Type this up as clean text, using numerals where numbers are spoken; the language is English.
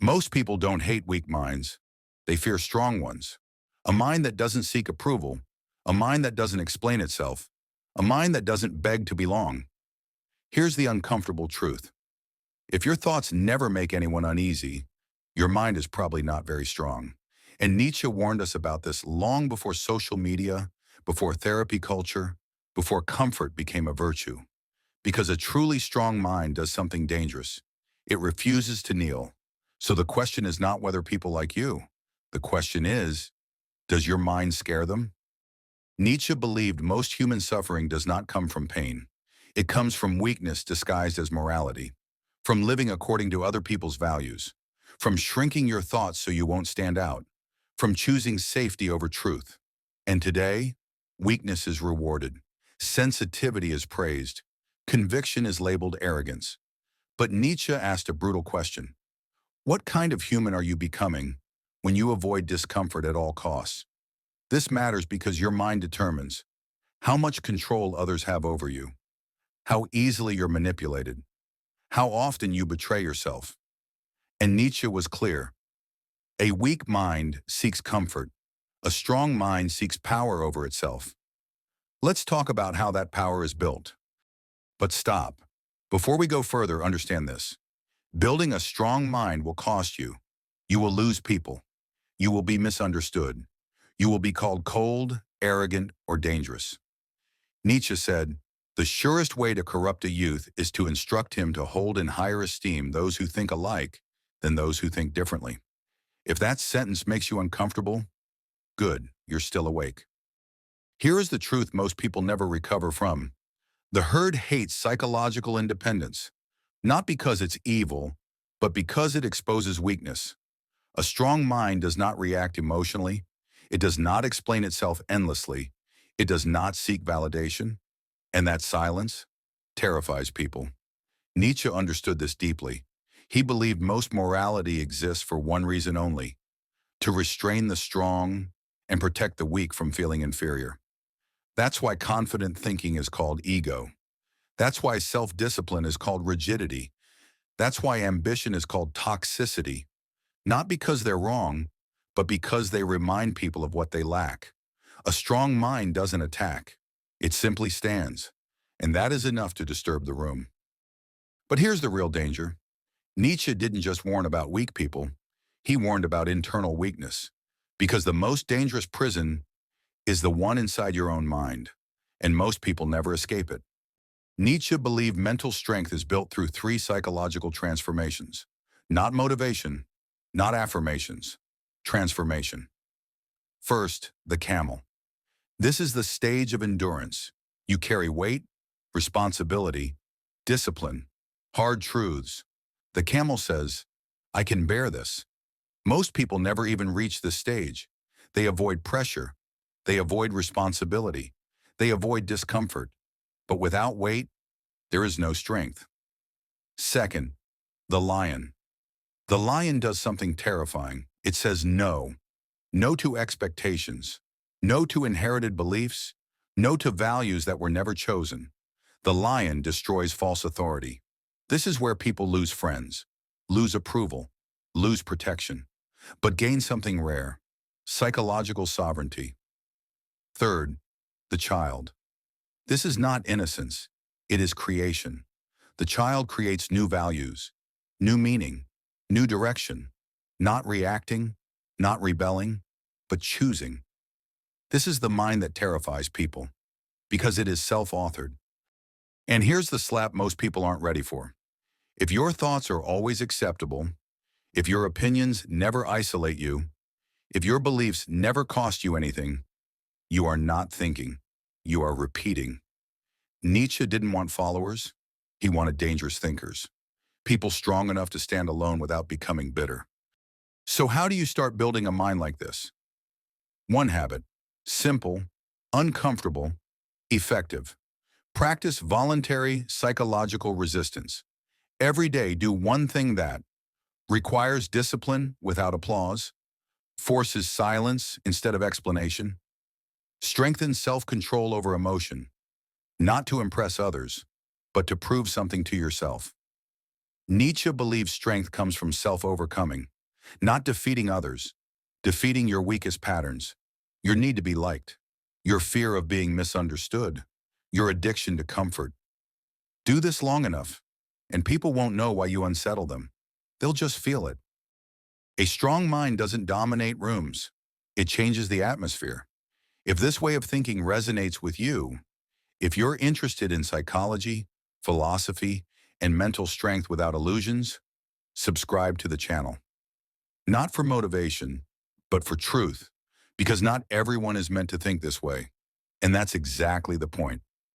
Most people don't hate weak minds. They fear strong ones. A mind that doesn't seek approval, a mind that doesn't explain itself, a mind that doesn't beg to belong. Here's the uncomfortable truth. If your thoughts never make anyone uneasy, your mind is probably not very strong. And Nietzsche warned us about this long before social media, before therapy culture, before comfort became a virtue. Because a truly strong mind does something dangerous. It refuses to kneel. So the question is not whether people like you. The question is, does your mind scare them? Nietzsche believed most human suffering does not come from pain. It comes from weakness disguised as morality, from living according to other people's values, from shrinking your thoughts so you won't stand out, from choosing safety over truth. And today, weakness is rewarded. Sensitivity is praised. Conviction is labeled arrogance. But Nietzsche asked a brutal question. What kind of human are you becoming when you avoid discomfort at all costs? This matters because your mind determines how much control others have over you, how easily you're manipulated, how often you betray yourself. And Nietzsche was clear. A weak mind seeks comfort. A strong mind seeks power over itself. Let's talk about how that power is built. But stop. Before we go further, understand this. Building a strong mind will cost you. You will lose people. You will be misunderstood. You will be called cold, arrogant, or dangerous. Nietzsche said, the surest way to corrupt a youth is to instruct him to hold in higher esteem those who think alike than those who think differently. If that sentence makes you uncomfortable, good, you're still awake. Here is the truth most people never recover from. The herd hates psychological independence, not because it's evil, but because it exposes weakness. A strong mind does not react emotionally. It does not explain itself endlessly. It does not seek validation. And that silence terrifies people. Nietzsche understood this deeply. He believed most morality exists for one reason only, to restrain the strong and protect the weak from feeling inferior. That's why confident thinking is called ego. That's why self-discipline is called rigidity. That's why ambition is called toxicity. Not because they're wrong, but because they remind people of what they lack. A strong mind doesn't attack. It simply stands. And that is enough to disturb the room. But here's the real danger. Nietzsche didn't just warn about weak people. He warned about internal weakness. Because the most dangerous prison is the one inside your own mind. And most people never escape it. Nietzsche believed mental strength is built through three psychological transformations. Not motivation, not affirmations, transformation. First, the camel. This is the stage of endurance. You carry weight, responsibility, discipline, hard truths. The camel says, I can bear this. Most people never even reach this stage. They avoid pressure. They avoid responsibility. They avoid discomfort. But without weight, there is no strength. Second, the lion. The lion does something terrifying. It says no. No to expectations. No to inherited beliefs. No to values that were never chosen. The lion destroys false authority. This is where people lose friends, lose approval, lose protection, but gain something rare, psychological sovereignty. Third, the child. This is not innocence. It is creation. The child creates new values, new meaning, new direction, not reacting, not rebelling, but choosing. This is the mind that terrifies people, because it is self-authored. And here's the slap most people aren't ready for. If your thoughts are always acceptable, if your opinions never isolate you, if your beliefs never cost you anything, you are not thinking, you are repeating. Nietzsche didn't want followers, he wanted dangerous thinkers. People strong enough to stand alone without becoming bitter. So how do you start building a mind like this? One habit, simple, uncomfortable, effective. Practice voluntary psychological resistance. Every day do one thing that requires discipline without applause, forces silence instead of explanation, strengthens self-control over emotion, not to impress others, but to prove something to yourself. Nietzsche believes strength comes from self-overcoming, not defeating others, defeating your weakest patterns, your need to be liked, your fear of being misunderstood, your addiction to comfort. Do this long enough, and people won't know why you unsettle them. They'll just feel it. A strong mind doesn't dominate rooms. It changes the atmosphere. If this way of thinking resonates with you, if you're interested in psychology, philosophy, and mental strength without illusions, subscribe to the channel. Not for motivation, but for truth, because not everyone is meant to think this way. And that's exactly the point.